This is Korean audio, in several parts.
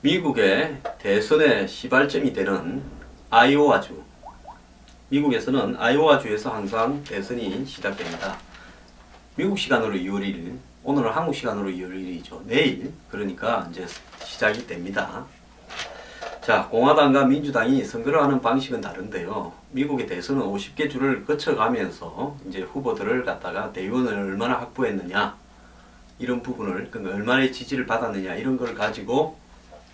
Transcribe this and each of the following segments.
미국의 대선의 시발점이 되는 아이오와주. 미국에서는 아이오와주에서 항상 대선이 시작됩니다. 미국 시간으로 2월 1일, 오늘은 한국 시간으로 2월 1일이죠. 내일, 그러니까 이제 시작이 됩니다. 자, 공화당과 민주당이 선거를 하는 방식은 다른데요. 미국의 대선은 50개 주를 거쳐가면서 이제 후보들을 갖다가 대의원을 얼마나 확보했느냐, 이런 부분을, 그러니까 얼마나 지지를 받았느냐, 이런 걸 가지고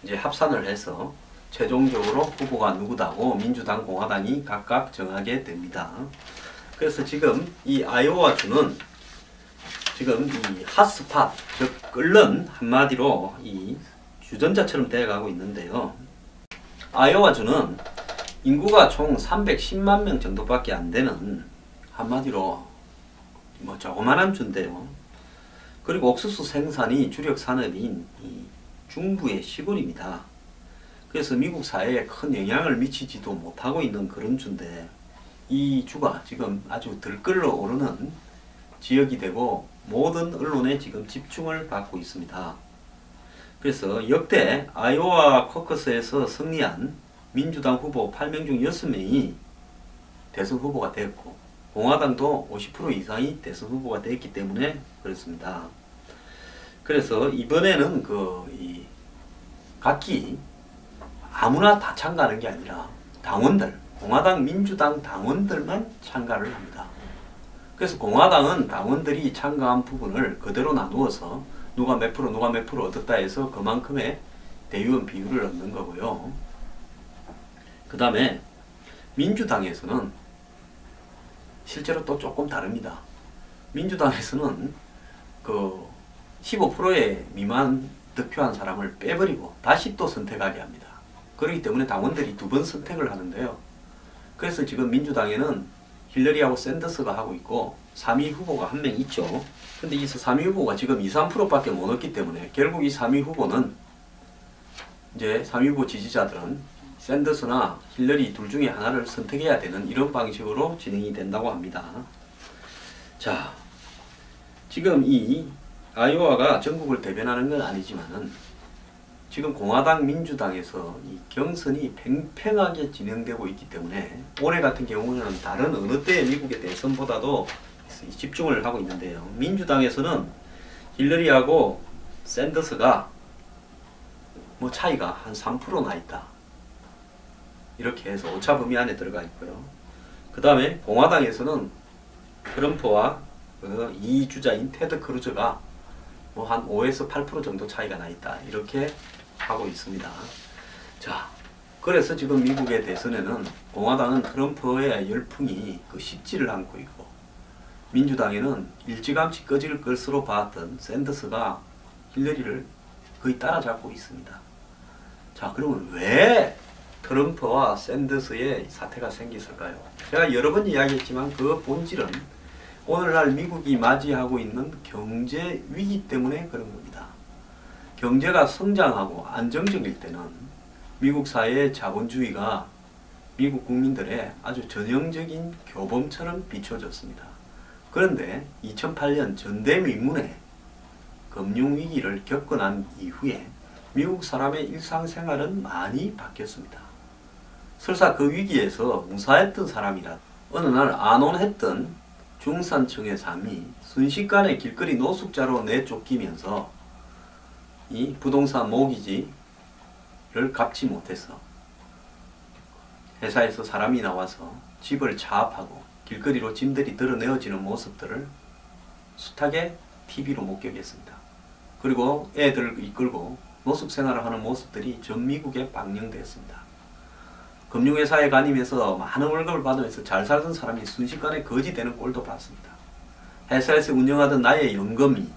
이제 합산을 해서 최종적으로 후보가 누구다고 민주당, 공화당이 각각 정하게 됩니다. 그래서 지금 이 아이오와주는 지금 이 핫스팟, 즉 끓는, 한마디로 이 주전자처럼 되어가고 있는데요. 아이오와주는 인구가 총 310만 명 정도밖에 안 되는, 한마디로 뭐 조그만한 주인데요. 그리고 옥수수 생산이 주력 산업인 이 중부의 시골입니다. 그래서 미국 사회에 큰 영향을 미치지도 못하고 있는 그런 주인데, 이 주가 지금 아주 들끓어 오르는 지역이 되고 모든 언론에 지금 집중을 받고 있습니다. 그래서 역대 아이오와 코커스에서 승리한 민주당 후보 8명 중 6명이 대선 후보가 되었고, 공화당도 50% 이상이 대선 후보가 되었기 때문에 그렇습니다. 그래서 이번에는 각기 아무나 다 참가하는 게 아니라 당원들, 공화당, 민주당 당원들만 참가를 합니다. 그래서 공화당은 당원들이 참가한 부분을 그대로 나누어서 누가 몇 프로 얻었다 해서 그만큼의 대의원 비율을 얻는 거고요. 그 다음에 민주당에서는 실제로 또 조금 다릅니다. 민주당에서는 15%의 미만 득표한 사람을 빼버리고 다시 또 선택하게 합니다. 그렇기 때문에 당원들이 2번 선택을 하는데요. 그래서 지금 민주당에는 힐러리하고 샌더스가 하고 있고 3위 후보가 한 명 있죠. 근데 이 3위 후보가 지금 2~3%밖에 못 얻기 때문에 결국 이 3위 후보는 이제 3위 후보 지지자들은 샌더스나 힐러리 둘 중에 하나를 선택해야 되는 이런 방식으로 진행이 된다고 합니다. 자, 지금 이 아이오와가 전국을 대변하는 건 아니지만은 지금 공화당, 민주당에서 이 경선이 팽팽하게 진행되고 있기 때문에 올해 같은 경우는 다른 어느 때의 미국의 대선보다도 집중을 하고 있는데요. 민주당에서는 힐러리하고 샌더스가 뭐 차이가 한 3% 나 있다, 이렇게 해서 오차 범위 안에 들어가 있고요. 그 다음에 공화당에서는 트럼프와 이 주자인 테드 크루즈가 뭐 한 5에서 8% 정도 차이가 나 있다, 이렇게 하고 있습니다. 자, 그래서 지금 미국의 대선에는 공화당은 트럼프의 열풍이 식지를 않고 있고, 민주당에는 일찌감치 꺼질 것으로 봤던 샌더스가 힐러리를 거의 따라잡고 있습니다. 자, 그러면 왜 트럼프와 샌더스의 사태가 생겼을까요? 제가 여러 번 이야기했지만 그 본질은 오늘날 미국이 맞이하고 있는 경제 위기 때문에 그런 겁니다. 경제가 성장하고 안정적일 때는 미국 사회의 자본주의가 미국 국민들의 아주 전형적인 교범처럼 비춰졌습니다. 그런데 2008년 전대미문의 금융위기를 겪고 난 이후에 미국 사람의 일상생활은 많이 바뀌었습니다. 설사 그 위기에서 무사했던 사람이라 어느 날 안온했던 중산층의 삶이 순식간에 길거리 노숙자로 내쫓기면서 이 부동산 모기지를 갚지 못해서 회사에서 사람이 나와서 집을 차압하고 길거리로 짐들이 드러내어지는 모습들을 숱하게 TV로 목격했습니다. 그리고 애들을 이끌고 노숙 생활을 하는 모습들이 전 미국에 방영되었습니다. 금융회사에 다니면서 많은 월급을 받으면서 잘 살던 사람이 순식간에 거지 되는 꼴도 봤습니다. 회사에서 운영하던 나의 연금이,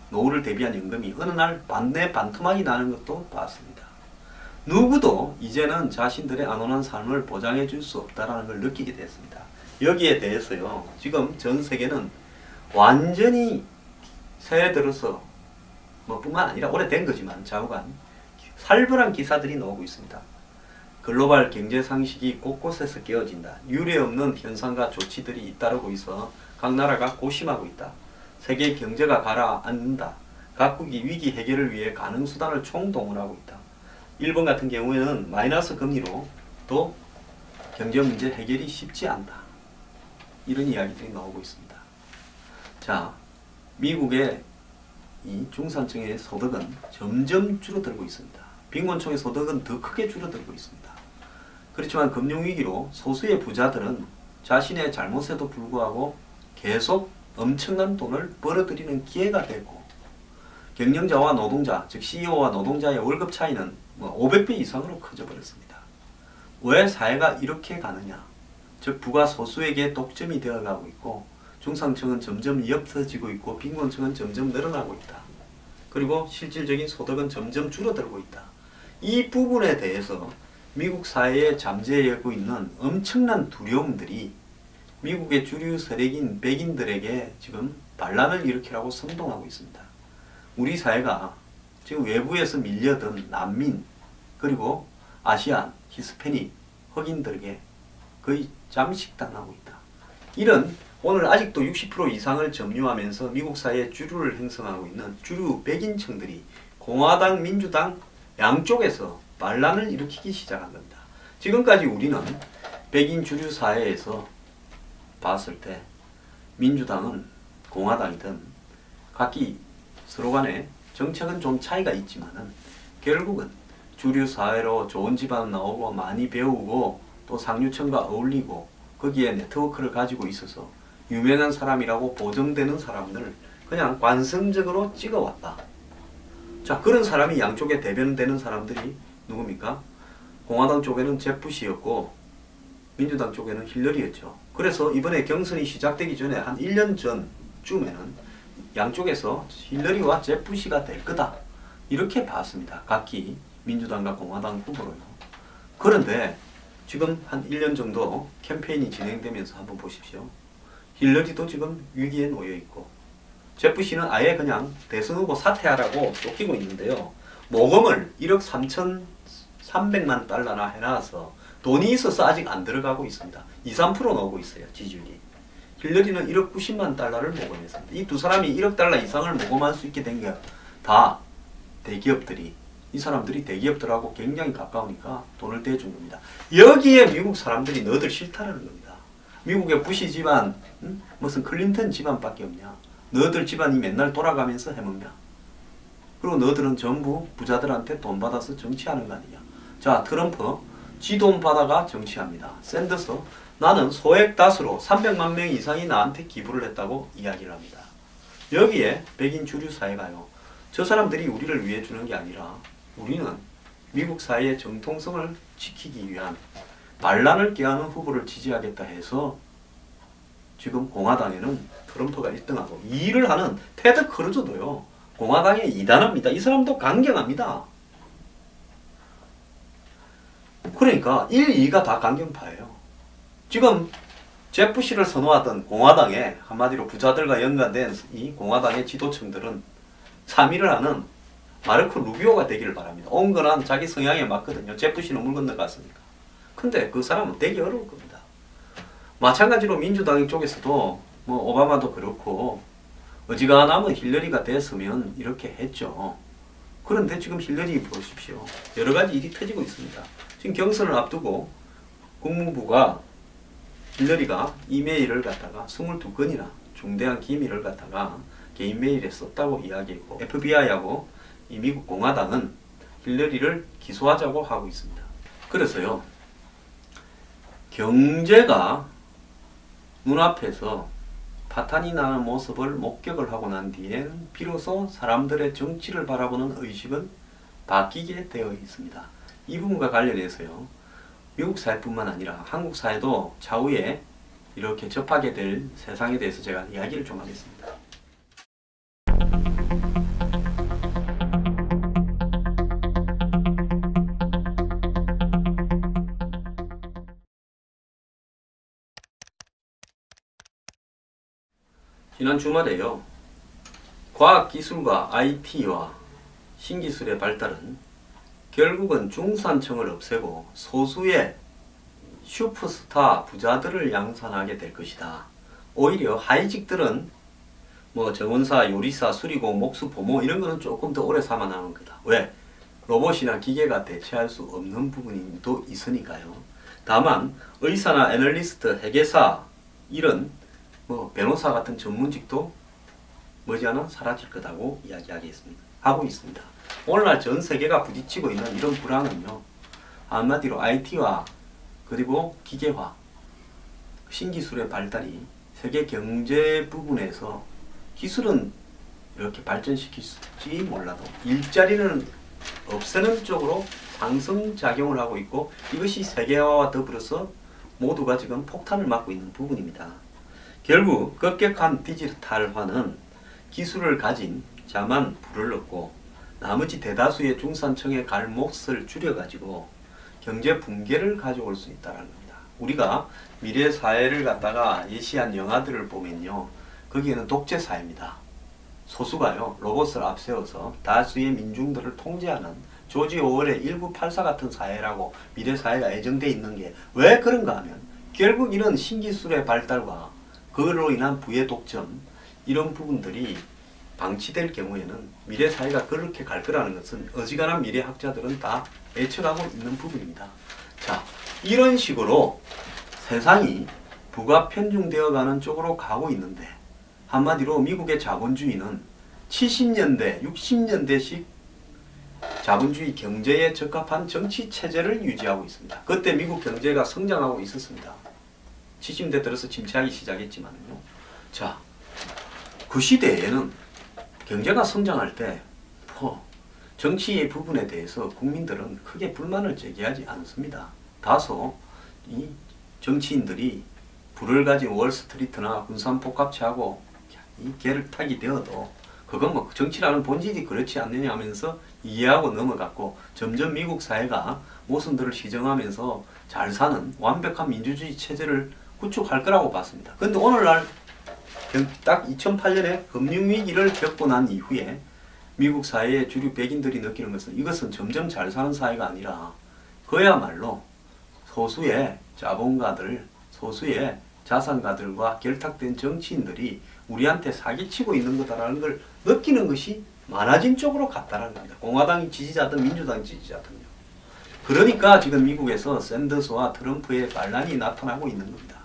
노후를 대비한 연금이 어느 날 반내 반토막이 나는 것도 봤습니다. 누구도 이제는 자신들의 안온한 삶을 보장해 줄 수 없다는 걸 느끼게 됐습니다. 여기에 대해서요, 지금 전 세계는 완전히 새해 들어서 뿐만 아니라 오래된 거지만 좌우간 살벌한 기사들이 나오고 있습니다. 글로벌 경제 상식이 곳곳에서 깨어진다. 유례없는 현상과 조치들이 잇따르고 있어 각 나라가 고심하고 있다. 세계 경제가 가라앉는다. 각국이 위기 해결을 위해 가능 수단을 총동원하고 있다. 일본 같은 경우에는 마이너스 금리로 또 경제 문제 해결이 쉽지 않다. 이런 이야기들이 나오고 있습니다. 자, 미국의 이 중산층의 소득은 점점 줄어들고 있습니다. 빈곤층의 소득은 더 크게 줄어들고 있습니다. 그렇지만 금융위기로 소수의 부자들은 자신의 잘못에도 불구하고 계속 엄청난 돈을 벌어들이는 기회가 되고, 경영자와 노동자, 즉 CEO와 노동자의 월급 차이는 500배 이상으로 커져버렸습니다. 왜 사회가 이렇게 가느냐? 즉 부가 소수에게 독점이 되어가고 있고, 중상층은 점점 옅어지고 있고, 빈곤층은 점점 늘어나고 있다. 그리고 실질적인 소득은 점점 줄어들고 있다. 이 부분에 대해서 미국 사회에 잠재하고 있는 엄청난 두려움들이 미국의 주류 세력인 백인들에게 지금 반란을 일으키라고 선동하고 있습니다. 우리 사회가 지금 외부에서 밀려든 난민, 그리고 아시안, 히스패닉, 흑인들에게 거의 잠식당하고 있다. 이런 오늘 아직도 60% 이상을 점유하면서 미국 사회에 주류를 형성하고 있는 주류 백인층들이 공화당, 민주당 양쪽에서 반란을 일으키기 시작한 겁니다. 지금까지 우리는 백인 주류 사회에서 봤을 때 민주당은 공화당이든 각기 서로 간에 정책은 좀 차이가 있지만은 결국은 주류 사회로 좋은 집안 나오고 많이 배우고 또 상류층과 어울리고 거기에 네트워크를 가지고 있어서 유명한 사람이라고 보정되는 사람들 그냥 관성적으로 찍어왔다. 자, 그런 사람이 양쪽에 대변되는 사람들이 누굽니까? 공화당 쪽에는 잽 부시였고 민주당 쪽에는 힐러리였죠. 그래서 이번에 경선이 시작되기 전에 한 1년 전쯤에는 양쪽에서 힐러리와 잽 부시가 될 거다. 이렇게 봤습니다. 각기 민주당과 공화당 후보로요. 그런데 지금 한 1년 정도 캠페인이 진행되면서 한번 보십시오. 힐러리도 지금 위기에 놓여 있고 잽 부시는 아예 그냥 대선 후보 사퇴하라고 쫓기고 있는데요. 모금을 1억 3,300만 달러나 해놔서 돈이 있어서 아직 안 들어가고 있습니다. 2, 3% 나오고 있어요. 지지율이. 힐러리는 1억 90만 달러를 모금했습니다. 이 두 사람이 1억 달러 이상을 모금할 수 있게 된 게 다 대기업들이, 이 사람들이 대기업들하고 굉장히 가까우니까 돈을 대준 겁니다. 여기에 미국 사람들이 너희들 싫다라는 겁니다. 미국의 부시 집안, 무슨 클린턴 집안밖에 없냐. 너희들 집안이 맨날 돌아가면서 해먹냐. 그리고 너희들은 전부 부자들한테 돈 받아서 정치하는 거 아니냐. 자, 트럼프 지 돈 받아가 정치합니다. 샌더스 나는 소액 다수로 300만 명 이상이 나한테 기부를 했다고 이야기를 합니다. 여기에 백인 주류 사회가요. 저 사람들이 우리를 위해 주는 게 아니라 우리는 미국 사회의 정통성을 지키기 위한 반란을 꾀하는 후보를 지지하겠다 해서 지금 공화당에는 트럼프가 1등하고 2위를 하는 테드 크루즈도요. 공화당에 2단합니다. 이 사람도 강경합니다. 그러니까 1, 2가 다 강경파예요. 지금 잽 부시를 선호하던 공화당에 한마디로 부자들과 연관된 이 공화당의 지도층들은 3위를 하는 마르코 루비오가 되기를 바랍니다. 온건한 자기 성향에 맞거든요. 잽 부시는 물 건너갔으니까. 근데 그 사람은 되기 어려울 겁니다. 마찬가지로 민주당 쪽에서도 뭐 오바마도 그렇고 어지간하면 힐러리가 됐으면 이렇게 했죠. 그런데 지금 힐러리 보십시오. 여러 가지 일이 터지고 있습니다. 지금 경선을 앞두고 국무부가 힐러리가 이메일을 갖다가 22건이나 중대한 기밀을 갖다가 개인 메일에 썼다고 이야기했고 FBI하고 이 미국 공화당은 힐러리를 기소하자고 하고 있습니다. 그래서요. 경제가 눈앞에서 파탄이 나는 모습을 목격을 하고 난 뒤엔 비로소 사람들의 정치를 바라보는 의식은 바뀌게 되어 있습니다. 이 부분과 관련해서요. 미국 사회뿐만 아니라 한국 사회도 차후에 이렇게 접하게 될 세상에 대해서 제가 이야기를 좀 하겠습니다. 지난 주말에요. 과학기술과 IT와 신기술의 발달은 결국은 중산층을 없애고 소수의 슈퍼스타 부자들을 양산하게 될 것이다. 오히려 하이직들은 뭐 정원사, 요리사, 수리공, 목수, 보모 이런 거는 조금 더 오래 살아남은 거다. 왜? 로봇이나 기계가 대체할 수 없는 부분도 있으니까요. 다만 의사나 애널리스트, 회계사 이런 변호사 같은 전문직도 머지않아 사라질 거라고 하고 있습니다. 오늘날 전 세계가 부딪히고 있는 이런 불황은요, 한마디로 IT와 그리고 기계화, 신기술의 발달이 세계 경제 부분에서 기술은 이렇게 발전시킬지 몰라도 일자리는 없애는 쪽으로 상승작용을 하고 있고, 이것이 세계화와 더불어서 모두가 지금 폭탄을 맞고 있는 부분입니다. 결국 급격한 디지털화는 기술을 가진 자만 불을 얻고 나머지 대다수의 중산층의 갈 몫을 줄여가지고 경제 붕괴를 가져올 수 있다는 겁니다. 우리가 미래 사회를 갖다가 예시한 영화들을 보면요, 거기에는 독재 사회입니다. 소수가요 로봇을 앞세워서 다수의 민중들을 통제하는 조지 오웰의 1984 같은 사회라고 미래 사회가 예정되어 있는 게 왜 그런가 하면, 결국 이런 신기술의 발달과 그걸로 인한 부의 독점, 이런 부분들이 방치될 경우에는 미래 사회가 그렇게 갈 거라는 것은 어지간한 미래학자들은 다 예측하고 있는 부분입니다. 자, 이런 식으로 세상이 부가 편중되어 가는 쪽으로 가고 있는데, 한마디로 미국의 자본주의는 70년대, 60년대식 자본주의 경제에 적합한 정치 체제를 유지하고 있습니다. 그때 미국 경제가 성장하고 있었습니다. 70년대 들어서 침체하기 시작했지만요. 자, 그 시대에는 경제가 성장할 때 정치의 부분에 대해서 국민들은 크게 불만을 제기하지 않습니다. 다소 이 정치인들이 불을 가진 월스트리트나 군산복합체하고 이 개를 타기 되어도 그건 뭐 정치라는 본질이 그렇지 않느냐 하면서 이해하고 넘어갔고, 점점 미국 사회가 모순들을 시정하면서 잘 사는 완벽한 민주주의 체제를 구축할 거라고 봤습니다. 그런데 오늘날 딱 2008년에 금융위기를 겪고 난 이후에 미국 사회의 주류 백인들이 느끼는 것은, 이것은 점점 잘 사는 사회가 아니라 그야말로 소수의 자본가들, 소수의 자산가들과 결탁된 정치인들이 우리한테 사기치고 있는 거다라는 걸 느끼는 것이 많아진 쪽으로 갔다는 겁니다. 공화당 지지자든 민주당 지지자든요. 그러니까 지금 미국에서 샌더스와 트럼프의 반란이 나타나고 있는 겁니다.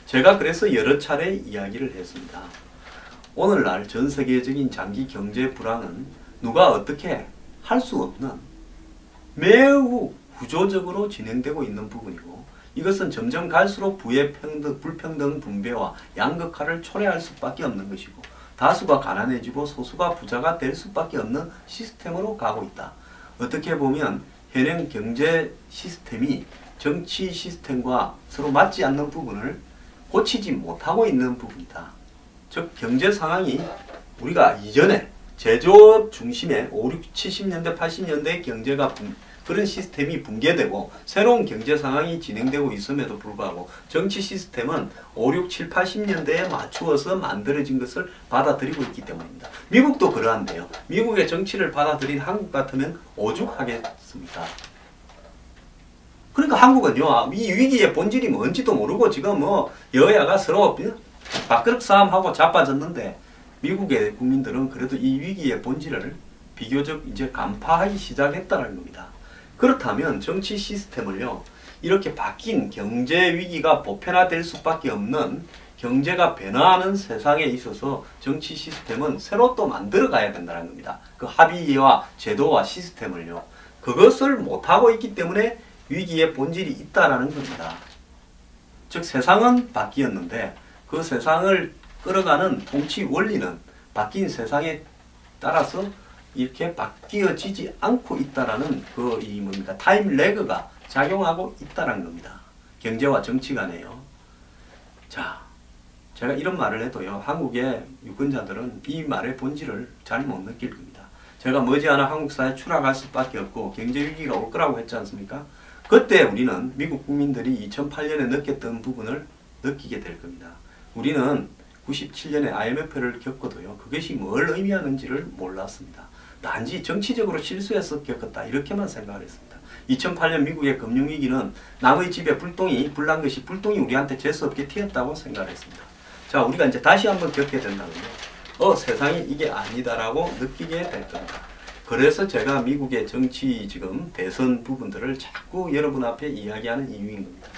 제가 그래서 여러 차례 이야기를 했습니다. 오늘날 전 세계적인 장기 경제 불황은 누가 어떻게 할 수 없는 매우 구조적으로 진행되고 있는 부분이고, 이것은 점점 갈수록 부의 불평등 분배와 양극화를 초래할 수밖에 없는 것이고, 다수가 가난해지고 소수가 부자가 될 수밖에 없는 시스템으로 가고 있다. 어떻게 보면 현행 경제 시스템이 정치 시스템과 서로 맞지 않는 부분을 고치지 못하고 있는 부분이다. 즉 경제 상황이 우리가 이전에 제조업 중심의 5, 6, 70년대, 80년대 경제가 그런 시스템이 붕괴되고 새로운 경제 상황이 진행되고 있음에도 불구하고 정치 시스템은 5, 6, 7, 80년대에 맞추어서 만들어진 것을 받아들이고 있기 때문입니다. 미국도 그러한데요. 미국의 정치를 받아들인 한국 같으면 오죽하겠습니까? 그러니까 한국은요, 이 위기의 본질이 뭔지도 모르고 지금 여야가 서로 밥그릇 싸움하고 자빠졌는데, 미국의 국민들은 그래도 이 위기의 본질을 비교적 이제 간파하기 시작했다는 겁니다. 그렇다면 정치 시스템을요, 이렇게 바뀐 경제 위기가 보편화될 수밖에 없는 경제가 변화하는 세상에 있어서 정치 시스템은 새로 또 만들어 가야 된다는 겁니다. 그 합의와 제도와 시스템을요. 그것을 못하고 있기 때문에 위기의 본질이 있다라는 겁니다. 즉 세상은 바뀌었는데 그 세상을 끌어가는 통치 원리는 바뀐 세상에 따라서 이렇게 바뀌어지지 않고 있다라는 타임 레그가 작용하고 있다는 겁니다. 경제와 정치 간에요. 자, 제가 이런 말을 해도요, 한국의 유권자들은 이 말의 본질을 잘 못 느낄 겁니다. 제가 머지않아 한국 사회에 추락할 수밖에 없고 경제 위기가 올 거라고 했지 않습니까? 그때 우리는 미국 국민들이 2008년에 느꼈던 부분을 느끼게 될 겁니다. 우리는 97년에 IMF를 겪어도요, 그것이 뭘 의미하는지를 몰랐습니다. 단지 정치적으로 실수해서 겪었다, 이렇게만 생각을 했습니다. 2008년 미국의 금융위기는 남의 집에 불난 것이 불똥이 우리한테 재수없게 튀었다고 생각을 했습니다. 자, 우리가 이제 다시 한번 겪게 된다면요, 세상이 이게 아니다라고 느끼게 될 겁니다. 그래서 제가 미국의 정치 지금 대선 부분들을 자꾸 여러분 앞에 이야기하는 이유인 겁니다.